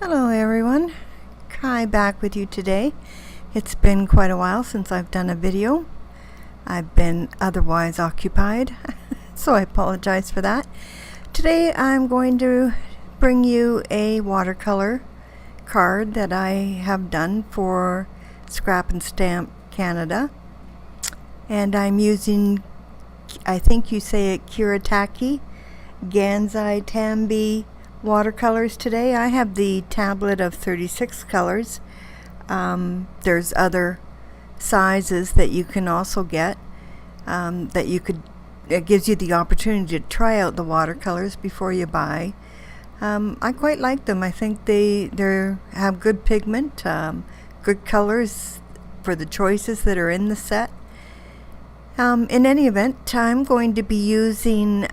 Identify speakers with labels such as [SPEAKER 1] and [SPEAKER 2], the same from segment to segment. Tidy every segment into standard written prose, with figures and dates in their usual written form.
[SPEAKER 1] Hello everyone, Kai back with you today. It's been quite a while since I've done a video. I've been otherwise occupied, so I apologize for that. Today I'm going to bring you a watercolor card that I have done for ScrapnStamp Canada. And I'm using, I think you say it, Kuretake Gansai Tambi watercolors today. I have the tablet of 36 colors. There's other sizes that you can also get it gives you the opportunity to try out the watercolors before you buy. I quite like them. I think they have good pigment, good colors for the choices that are in the set. In any event, I'm going to be using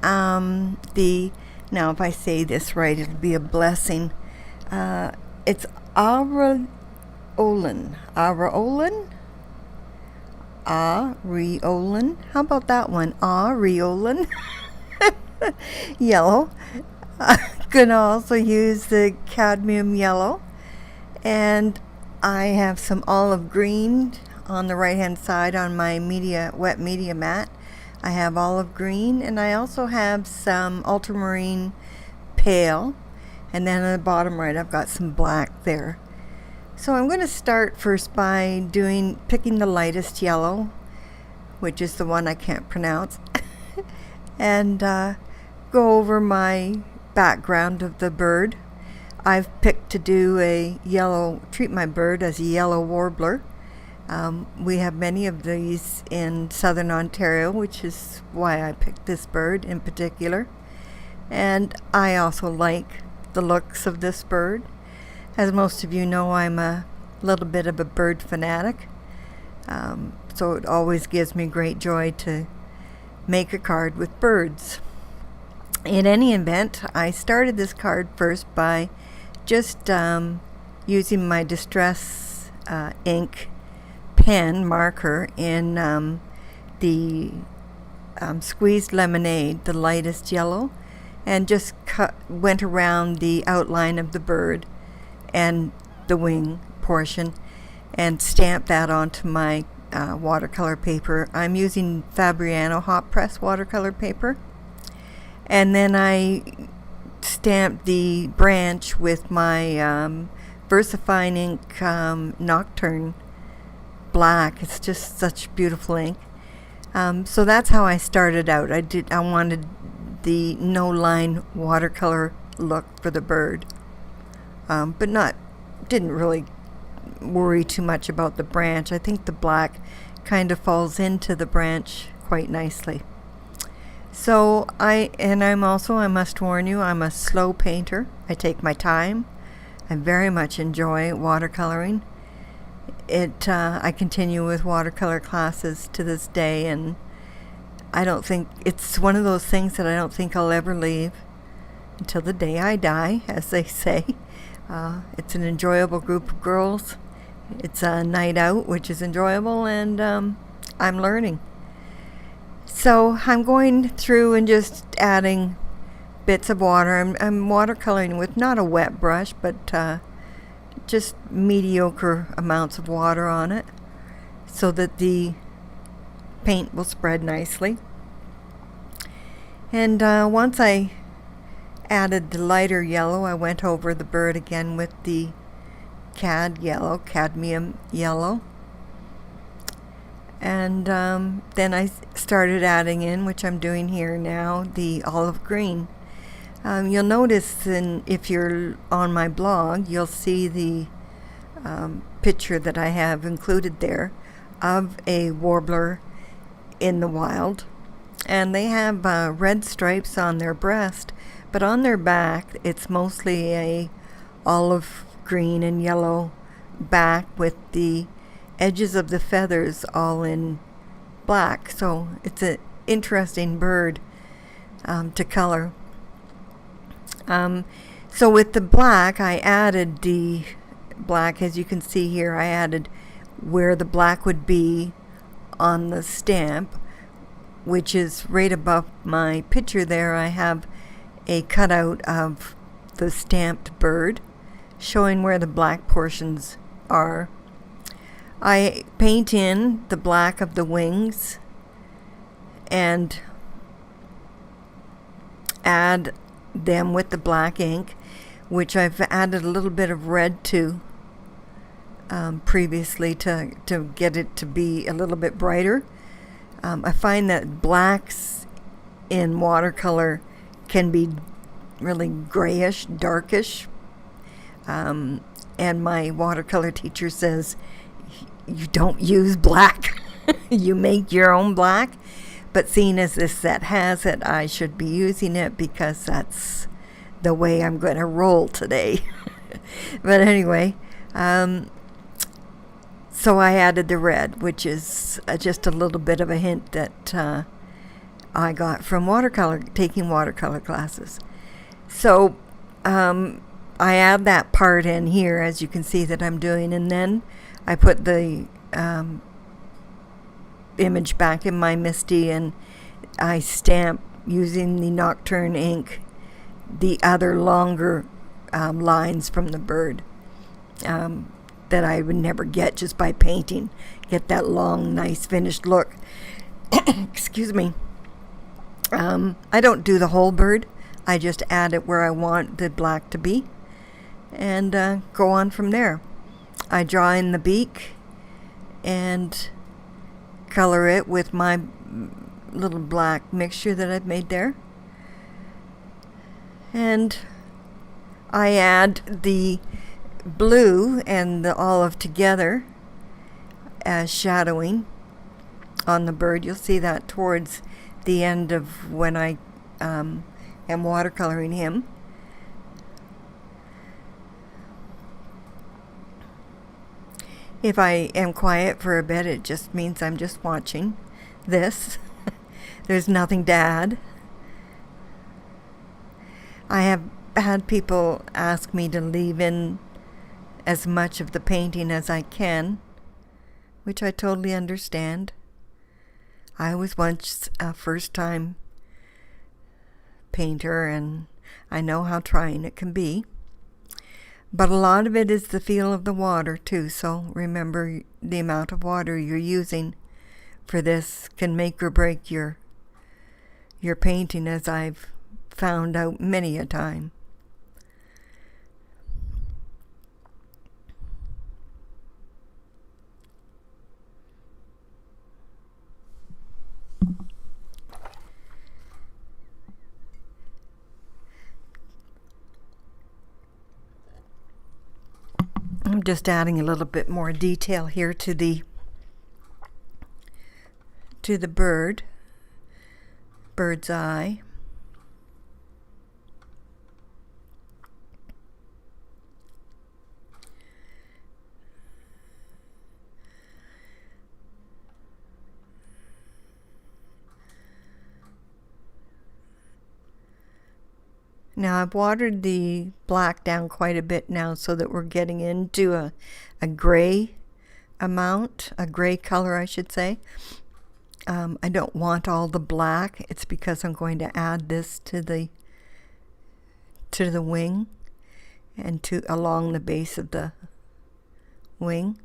[SPEAKER 1] now if I say this right, it'll be a blessing. It's Areolan. How about that one? Areolan. Yellow. I'm going to also use the cadmium yellow. And I have some olive green on the right hand side on my wet media mat. I have olive green, and I also have some ultramarine pale, and then on the bottom right I've got some black there. So I'm going to start first by picking the lightest yellow, which is the one I can't pronounce, and go over my background of the bird. I've picked to treat my bird as a yellow warbler. We have many of these in southern Ontario, which is why I picked this bird in particular. And I also like the looks of this bird. As most of you know, I'm a little bit of a bird fanatic. So it always gives me great joy to make a card with birds. In any event, I started this card first by just using my Distress ink pen marker in the squeezed lemonade, the lightest yellow, and just went around the outline of the bird and the wing portion and stamped that onto my watercolor paper. I'm using Fabriano hot press watercolor paper, and then I stamped the branch with my VersaFine ink Nocturne black. It's just such beautiful ink. So that's how I started out. I wanted the no line watercolor look for the bird, but didn't really worry too much about the branch. I think the black kind of falls into the branch quite nicely. So I must warn you, I'm a slow painter. I take my time. I very much enjoy watercoloring. I continue with watercolor classes to this day, and I don't think it's one of those things that I don't think I'll ever leave until the day I die, as they say. It's an enjoyable group of girls. It's a night out, which is enjoyable, and I'm learning. So I'm going through and just adding bits of water. I'm watercoloring with not a wet brush, but just mediocre amounts of water on it so that the paint will spread nicely. And once I added the lighter yellow, I went over the bird again with the cadmium yellow. And then I started adding in, which I'm doing here now, the olive green. You'll notice if you're on my blog, you'll see the picture that I have included there of a warbler in the wild. And they have red stripes on their breast, but on their back it's mostly a olive green and yellow back with the edges of the feathers all in black. So it's an interesting bird to color. So with the black, I added the black, as you can see here, I added where the black would be on the stamp, which is right above my picture there. I have a cutout of the stamped bird showing where the black portions are. I paint in the black of the wings and add them with the black ink, which I've added a little bit of red to previously to get it to be a little bit brighter. I find that blacks in watercolor can be really grayish, darkish, and my watercolor teacher says you don't use black. You make your own black. But seeing as this set has it, I should be using it because that's the way I'm going to roll today. But anyway, so I added the red, which is just a little bit of a hint that I got from taking watercolor classes. So I add that part in here, as you can see that I'm doing, and then I put the image back in my MISTI, and I stamp using the Nocturne ink the other longer lines from the bird that I would never get just by painting. Get that long, nice finished look. Excuse me. I don't do the whole bird. I just add it where I want the black to be and go on from there. I draw in the beak and color it with my little black mixture that I've made there. And I add the blue and the olive together as shadowing on the bird. You'll see that towards the end of when I am watercoloring him. If I am quiet for a bit, it just means I'm just watching this. There's nothing to add. I have had people ask me to leave in as much of the painting as I can, which I totally understand. I was once a first-time painter, and I know how trying it can be. But a lot of it is the feel of the water too, so remember the amount of water you're using for this can make or break your painting, as I've found out many a time. I'm just adding a little bit more detail here to the bird's eye. Now I've watered the black down quite a bit now so that we're getting into a gray amount, a gray color I should say. I don't want all the black. It's because I'm going to add this to the wing and along the base of the wing.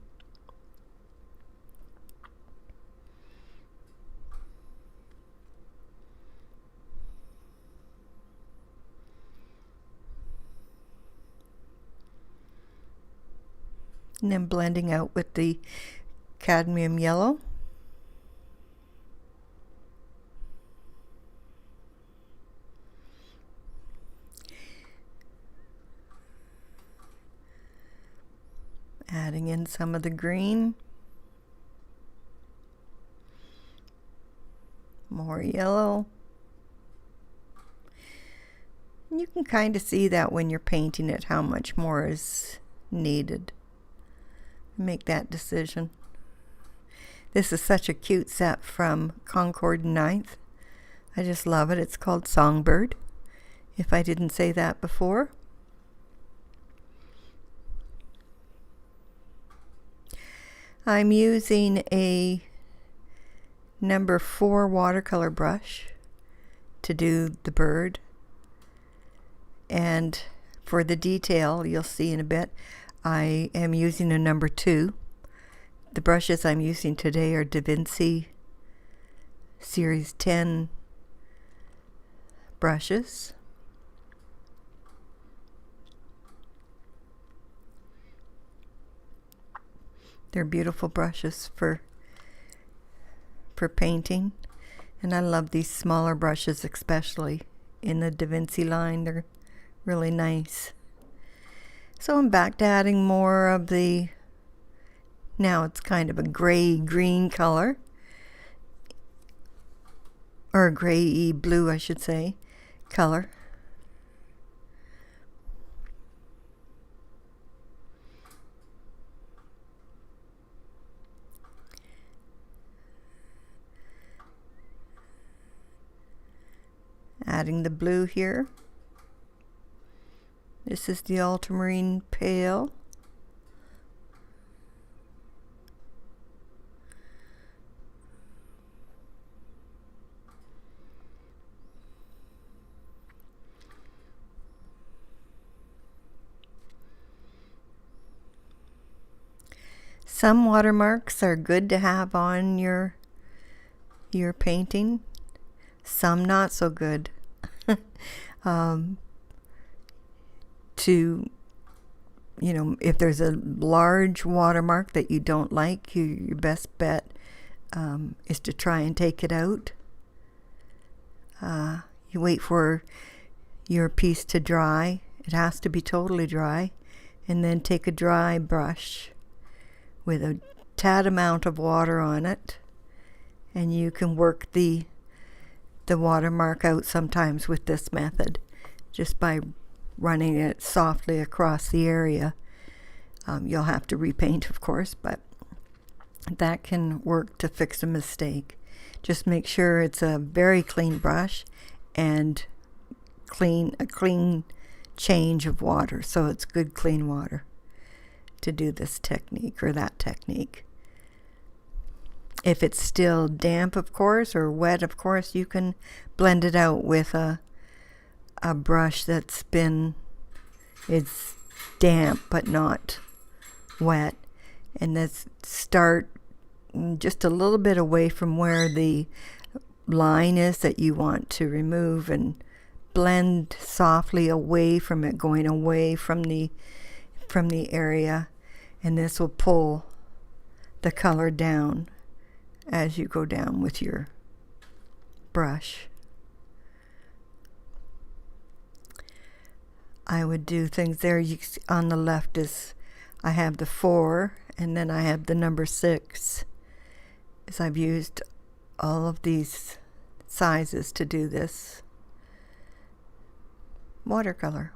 [SPEAKER 1] And then blending out with the cadmium yellow. Adding in some of the green. More yellow. And you can kind of see that when you're painting it, how much more is needed. Make that decision. This is such a cute set from Concord 9th. I just love it. It's called Songbird, if I didn't say that before. I'm using a number 4 watercolor brush to do the bird, and For the detail, you'll see in a bit, I am using a number 2. The brushes I'm using today are Da Vinci Series 10 brushes. They're beautiful brushes for painting, and I love these smaller brushes, especially in the Da Vinci line. They're really nice. So I'm back to adding more of the, now it's kind of a gray-green color, or a gray-blue, I should say, color. Adding the blue here. This is the ultramarine pale. Some watermarks are good to have on your painting, some not so good. If there's a large watermark that you don't like, your best bet is to try and take it out. You wait for your piece to dry. It has to be totally dry, and then take a dry brush with a tad amount of water on it, and you can work the watermark out sometimes with this method, just by running it softly across the area. You'll have to repaint, of course, but that can work to fix a mistake. Just make sure it's a very clean brush and a clean change of water, so it's good clean water to do this technique or that technique. If it's still damp, of course, or wet, of course, you can blend it out with a brush it's damp but not wet, and let's start just a little bit away from where the line is that you want to remove, and blend softly away from it, going away from the area, and this will pull the color down as you go down with your brush. I would do things there. On the left is, I have the 4, and then I have the number 6. As I've used all of these sizes to do this watercolor.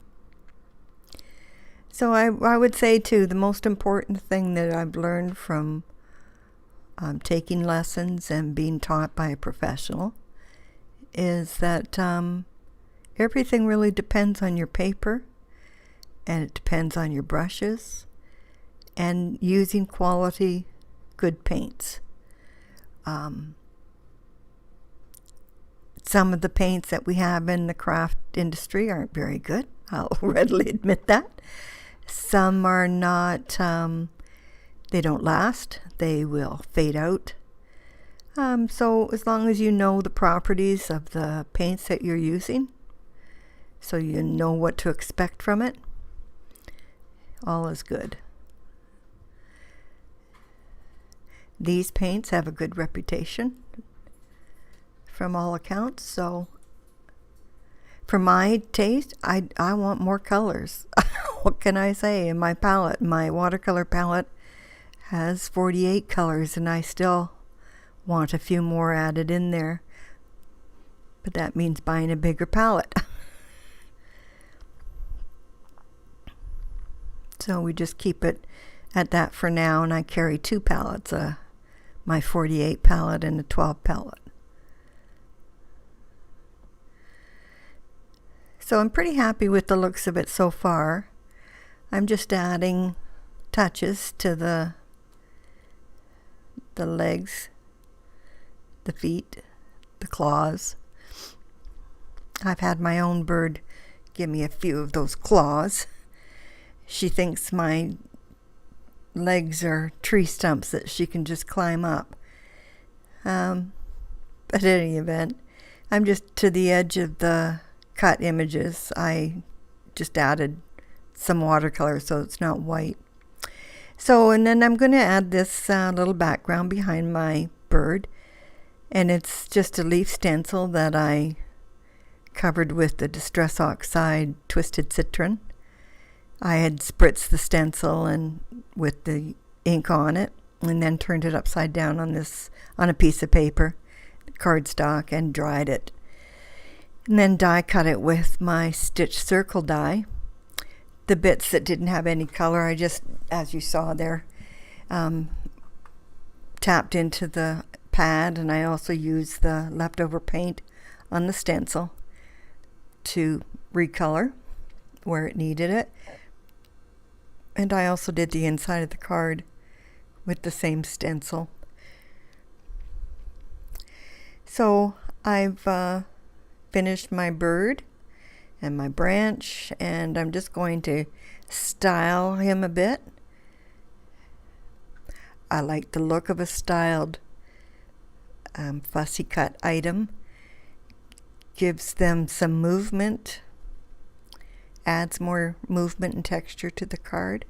[SPEAKER 1] So I would say too, the most important thing that I've learned from taking lessons and being taught by a professional is that everything really depends on your paper, and it depends on your brushes, and using quality, good paints. Some of the paints that we have in the craft industry aren't very good. I'll readily admit that. Some are not, they don't last. They will fade out. So as long as you know the properties of the paints that you're using, so you know what to expect from it, all is good. These paints have a good reputation from all accounts, so for my taste, I want more colors. What can I say? In my palette, my watercolor palette has 48 colors, and I still want a few more added in there, but that means buying a bigger palette. So we just keep it at that for now, and I carry 2 palettes, my 48 palette and a 12 palette. So I'm pretty happy with the looks of it so far. I'm just adding touches to the legs, the feet, the claws. I've had my own bird give me a few of those claws. She thinks my legs are tree stumps that she can just climb up. But in any event, I'm just to the edge of the cut images. I just added some watercolor so it's not white. So, and then I'm going to add this little background behind my bird. And it's just a leaf stencil that I covered with the Distress Oxide Twisted Citron. I had spritzed the stencil and with the ink on it, and then turned it upside down on a piece of paper, cardstock, and dried it. And then die cut it with my stitch circle die. The bits that didn't have any color, I just, as you saw there, tapped into the pad, and I also used the leftover paint on the stencil to recolor where it needed it. And I also did the inside of the card with the same stencil. So I've finished my bird and my branch, and I'm just going to style him a bit. I like the look of a styled fussy cut item. Gives them some movement, adds more movement and texture to the card.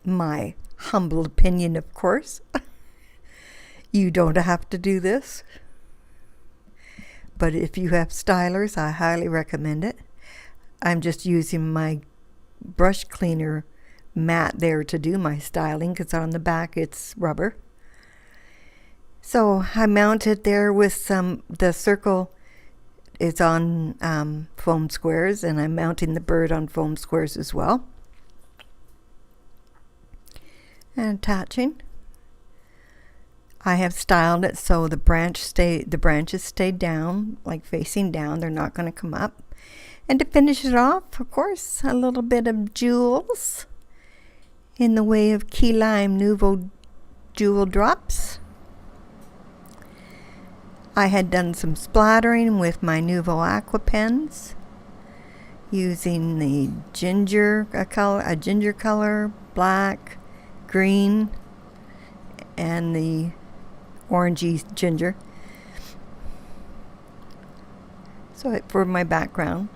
[SPEAKER 1] My humble opinion, of course. You don't have to do this, but if you have stylers, I highly recommend it. I'm just using my brush cleaner mat there to do my styling, because on the back it's rubber. So I mount it there with the circle is on foam squares, and I'm mounting the bird on foam squares as well. And attaching. I have styled it so the branches stay down, like facing down. They're not going to come up. And to finish it off, of course, a little bit of jewels in the way of key lime Nuvo jewel drops. I had done some splattering with my Nuvo Aqua Pens using the ginger color, black, green, and the orangey ginger. So for my background.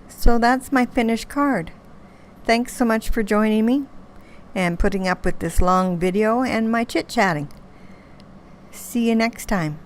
[SPEAKER 1] So that's my finished card. Thanks so much for joining me and putting up with this long video and my chit-chatting. See you next time.